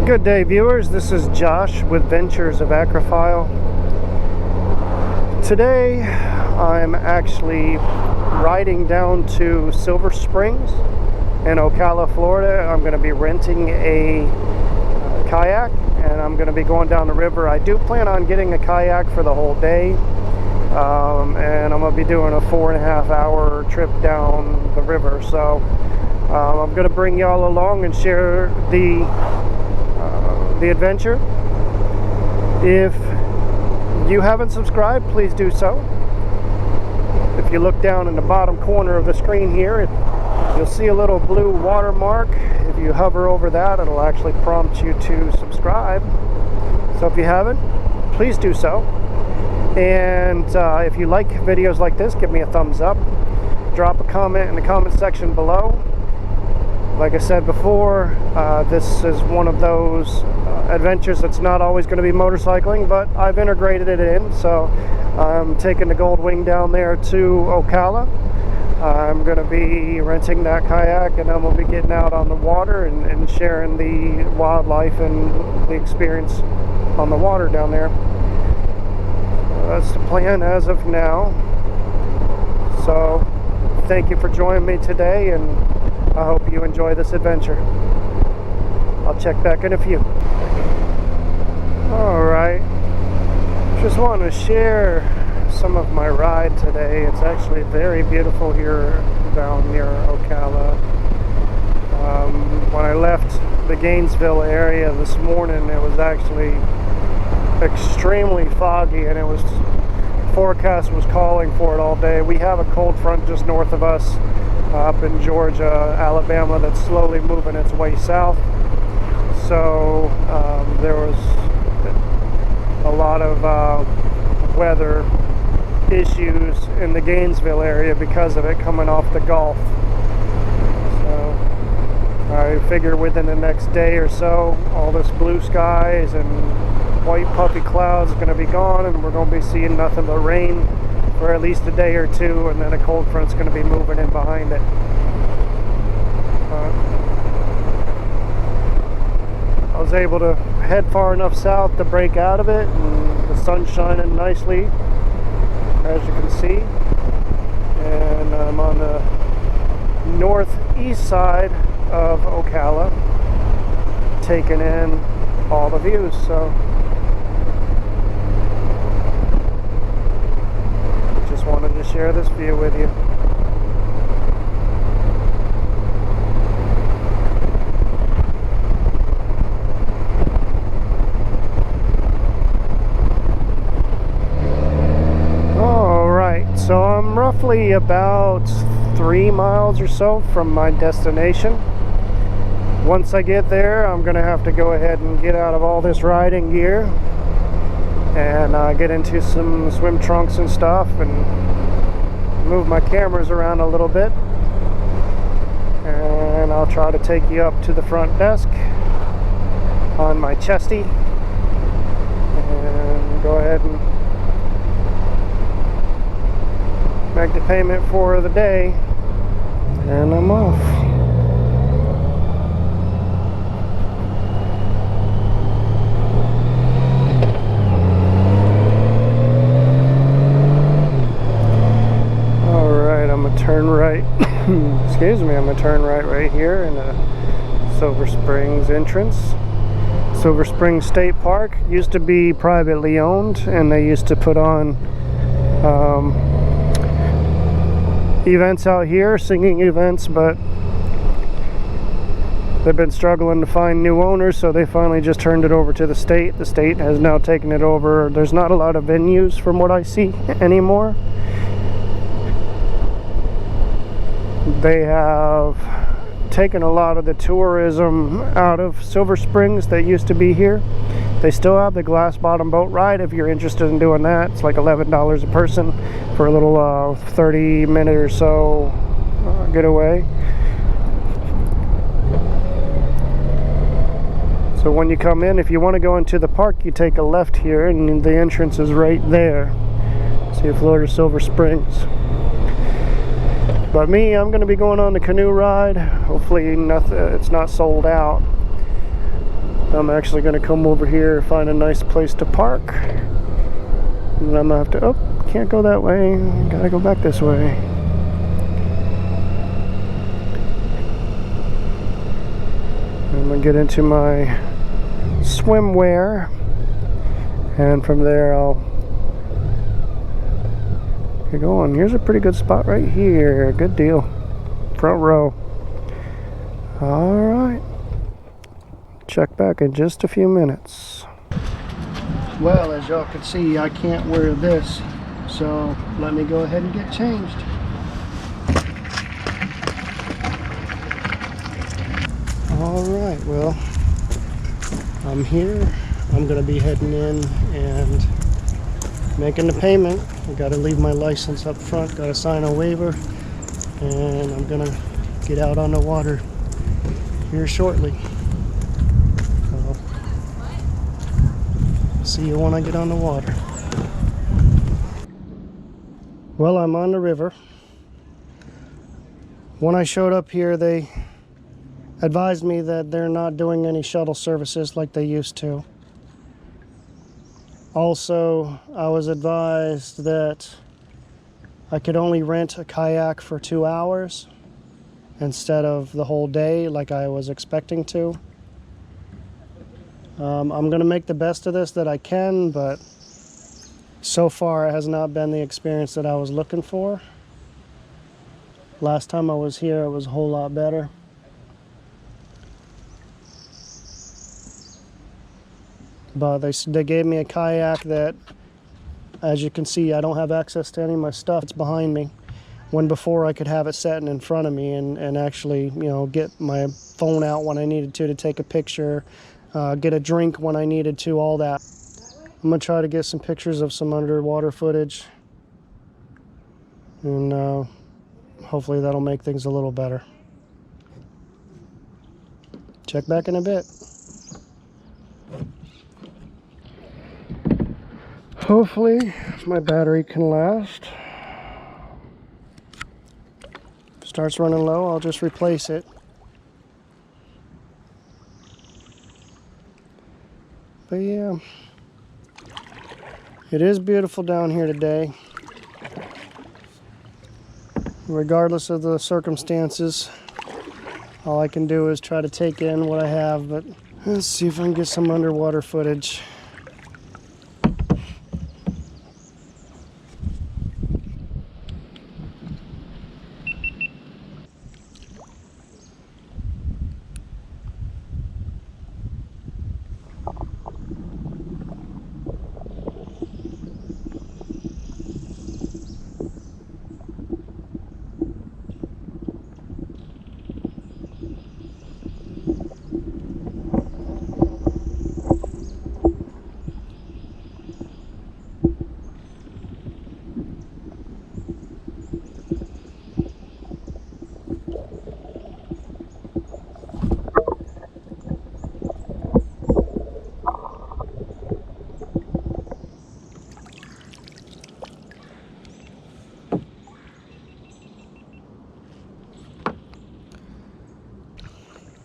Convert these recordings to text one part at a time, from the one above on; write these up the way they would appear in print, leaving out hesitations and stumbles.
Good day, viewers. This is Josh with Ventures of Acrophile. Today I'm actually riding down to Silver Springs in Ocala, Florida. I'm going to be renting a kayak and I'm going to be going down the river. I do plan on getting a kayak for the whole day, and I'm going to be doing a 4.5 hour trip down the river. So I'm going to bring y'all along and share the adventure. If you haven't subscribed, please do so. If you look down in the bottom corner of the screen here, you'll see a little blue watermark. If you hover over that, it'll actually prompt you to subscribe. So if you haven't, please do so. And if you like videos like this, give me a thumbs up. Drop a comment in the comment section below. Like I said before, this is one of those adventures that's not always going to be motorcycling, but I've integrated it in. So I'm taking the Goldwing down there to Ocala. I'm going to be renting that kayak, and then we'll be getting out on the water and sharing the wildlife and the experience on the water down there. That's the plan as of now. So thank you for joining me today, and I hope you enjoy this adventure. I'll check back in a few. Alright, just wanted to share some of my ride today. It's actually very beautiful here down near Ocala. When I left the Gainesville area this morning, it was actually extremely foggy, and forecast was calling for it all day. We have a cold front just north of us up in Georgia, Alabama, that's slowly moving its way south. So there was a lot of weather issues in the Gainesville area because of it coming off the Gulf. So I figure within the next day or so, all this blue skies and white puffy clouds is going to be gone, and we're going to be seeing nothing but rain for at least a day or two, and then a cold front's going to be moving in behind it. I was able to head far enough south to break out of it, and the sun's shining nicely, as you can see. And I'm on the northeast side of Ocala, taking in all the views. So just wanted to share this view with you. So I'm roughly about 3 miles or so from my destination. Once I get there, I'm going to have to go ahead and get out of all this riding gear and get into some swim trunks and stuff and move my cameras around a little bit. And I'll try to take you up to the front desk on my chesty and go ahead and make the payment for the day, and I'm off. Alright, I'm gonna turn right. Excuse me, I'm gonna turn right here in the Silver Springs entrance. Silver Springs State Park used to be privately owned, and they used to put on events out here, singing events, but they've been struggling to find new owners, so they finally just turned it over to the state. The state has now taken it over. There's not a lot of venues from what I see anymore. They have taken a lot of the tourism out of Silver Springs that used to be here. They still have the glass bottom boat ride if you're interested in doing that. It's like $11 a person for a little 30-minute or so getaway. So when you come in, if you want to go into the park, you take a left here, and the entrance is right there. See Florida Silver Springs. But me, I'm going to be going on the canoe ride. Hopefully it's not sold out. I'm actually going to come over here, find a nice place to park. And I'm going to have to, oh, can't go that way. Gotta go back this way. I'm going to get into my swimwear. And from there I'll get going. Here's a pretty good spot right here. Good deal. Front row. Alright. Check back in just a few minutes. Well, as y'all can see, I can't wear this, so let me go ahead and get changed. Alright, well, I'm here. I'm going to be heading in and making the payment. I got to leave my license up front, got to sign a waiver, and I'm going to get out on the water here shortly. See you when I get on the water. Well, I'm on the river. When I showed up here, they advised me that they're not doing any shuttle services like they used to. Also, I was advised that I could only rent a kayak for 2 hours instead of the whole day like I was expecting to. I'm going to make the best of this that I can, but so far it has not been the experience that I was looking for. Last time I was here, it was a whole lot better. But they gave me a kayak that, as you can see, I don't have access to any of my stuff. It's behind me. When before I could have it sitting in front of me and actually, you know, get my phone out when I needed to take a picture. Get a drink when I needed to, all that. I'm going to try to get some pictures of some underwater footage. And hopefully that'll make things a little better. Check back in a bit. Hopefully my battery can last. If it starts running low, I'll just replace it. But yeah, it is beautiful down here today. Regardless of the circumstances, all I can do is try to take in what I have, but let's see if I can get some underwater footage.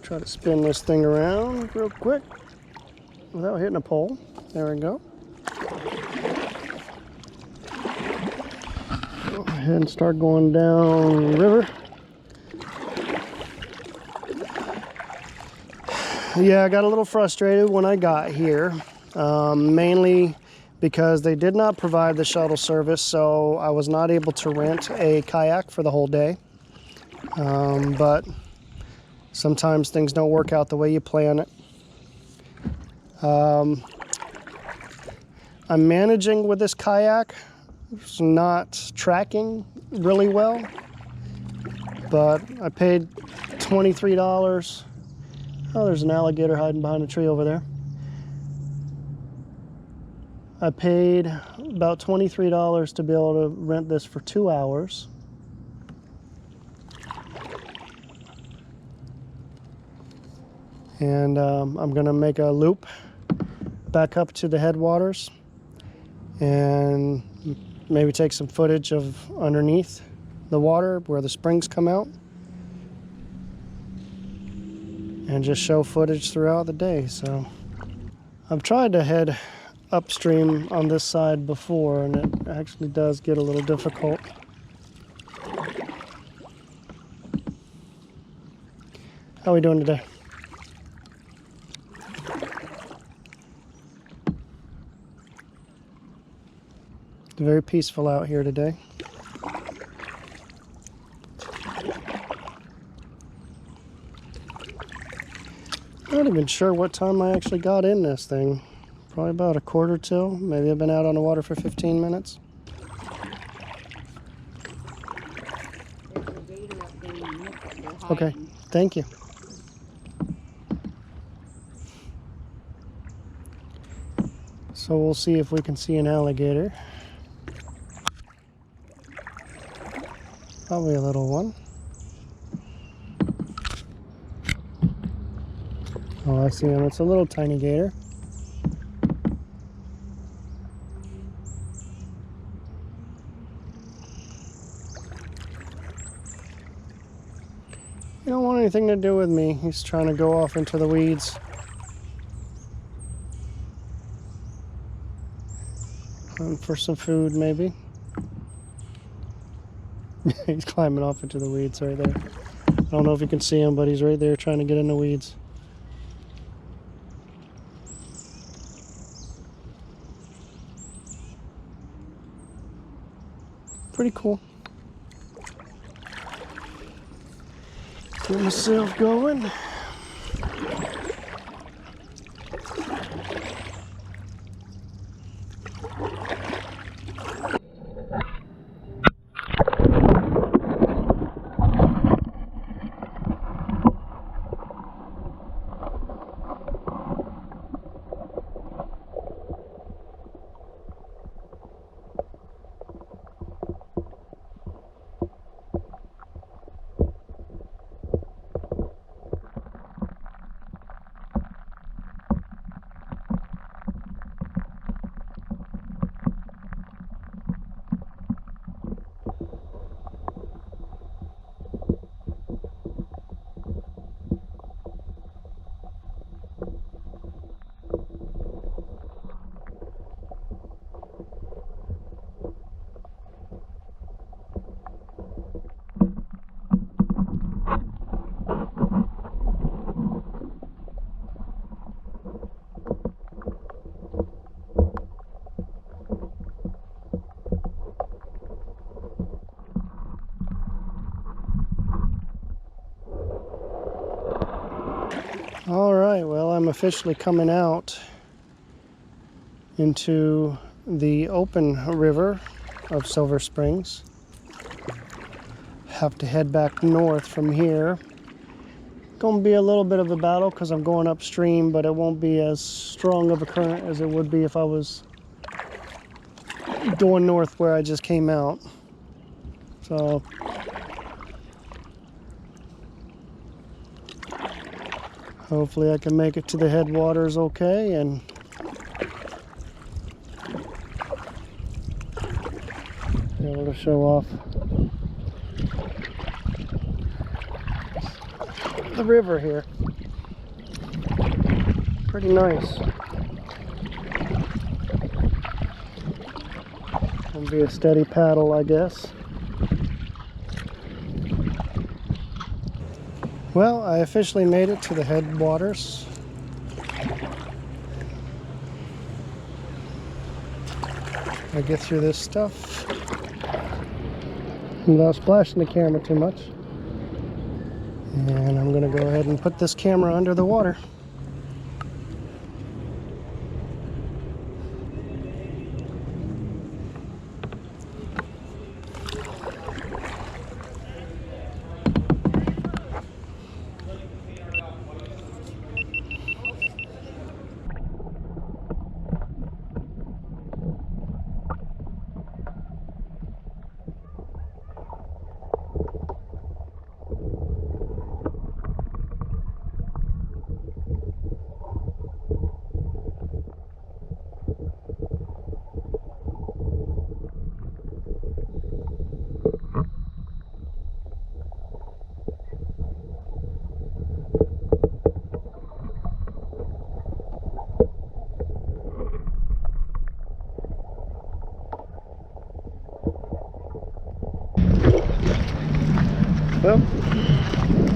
Try to spin this thing around real quick without hitting a pole. There we go. Go ahead and start going down the river. Yeah, I got a little frustrated when I got here, mainly because they did not provide the shuttle service, so I was not able to rent a kayak for the whole day. But sometimes things don't work out the way you plan it. I'm managing with this kayak. It's not tracking really well, but I paid $23. Oh, there's an alligator hiding behind a tree over there. I paid about $23 to be able to rent this for 2 hours. And I'm going to make a loop back up to the headwaters and maybe take some footage of underneath the water where the springs come out. and just show footage throughout the day. So I've tried to head upstream on this side before, and it actually does get a little difficult. How are we doing today? It's very peaceful out here today. I'm not even sure what time I actually got in this thing. Probably about a quarter till. Maybe I've been out on the water for 15 minutes. Okay, thank you. So we'll see if we can see an alligator. Probably a little one. Oh, I see him. It's a little tiny gator. He don't want anything to do with me. He's trying to go off into the weeds. Hunting for some food, maybe. He's climbing off into the weeds right there. I don't know if you can see him, but he's right there trying to get in the weeds. Pretty cool. Get myself going. All right, well, I'm officially coming out into the open river of Silver Springs. Have to head back north from here. Gonna be a little bit of a battle because I'm going upstream, but it won't be as strong of a current as it would be if I was going north where I just came out. So hopefully I can make it to the headwaters okay and be able to show off the river here. Pretty nice. Gonna be a steady paddle, I guess. Well, I officially made it to the headwaters. I get through this stuff without splashing the camera too much. And I'm gonna go ahead and put this camera under the water.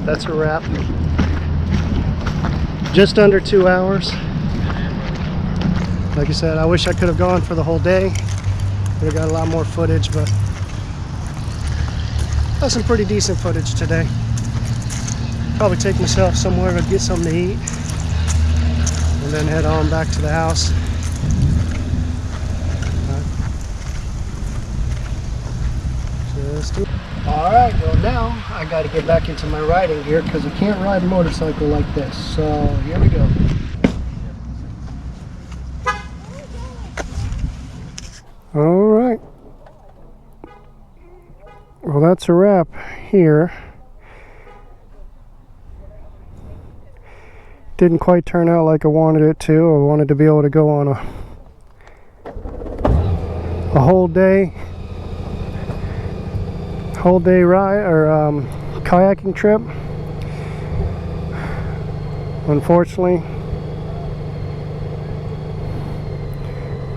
That's a wrap. Just under 2 hours. Like I said, I wish I could have gone for the whole day. Would have got a lot more footage, but got some pretty decent footage today. Probably take myself somewhere to get something to eat and then head on back to the house. Alright, well now I got to get back into my riding gear because I can't ride a motorcycle like this. So here we go. Alright. Well, that's a wrap here. Didn't quite turn out like I wanted it to. I wanted to be able to go on a whole day ride or kayaking trip. Unfortunately,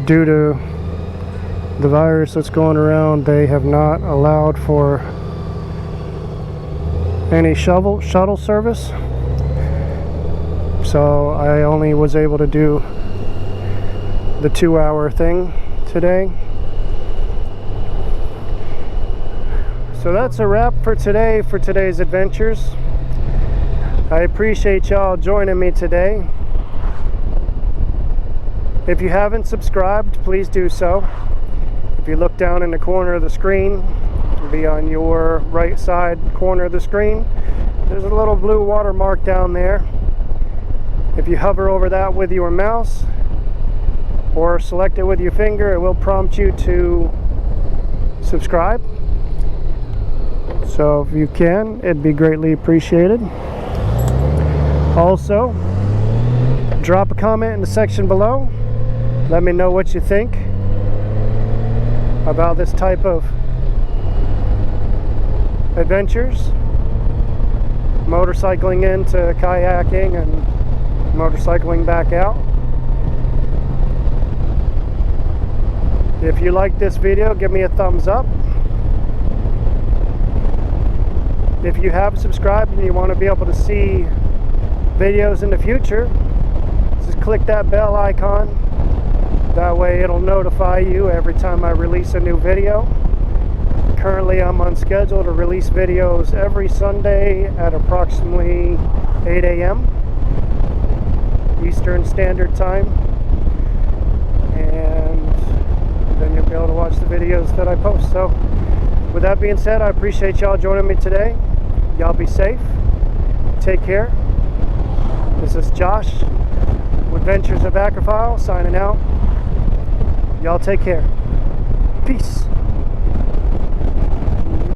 due to the virus that's going around, they have not allowed for any shuttle service. So I only was able to do the 2-hour thing today. So that's a wrap for today, for today's adventures. I appreciate y'all joining me today. If you haven't subscribed, please do so. If you look down in the corner of the screen, it'll be on your right side corner of the screen. There's a little blue watermark down there. If you hover over that with your mouse or select it with your finger, it will prompt you to subscribe. So if you can, it'd be greatly appreciated. Also, drop a comment in the section below. Let me know what you think about this type of adventures. Motorcycling into kayaking and motorcycling back out. If you like this video, give me a thumbs up. If you have subscribed and you want to be able to see videos in the future, just click that bell icon. That way it'll notify you every time I release a new video. Currently I'm on schedule to release videos every Sunday at approximately 8 a.m. Eastern Standard Time. And then you'll be able to watch the videos that I post. So with that being said, I appreciate y'all joining me today. Y'all be safe. Take care. This is Josh with Adventures of Acrophile signing out. Y'all take care. Peace.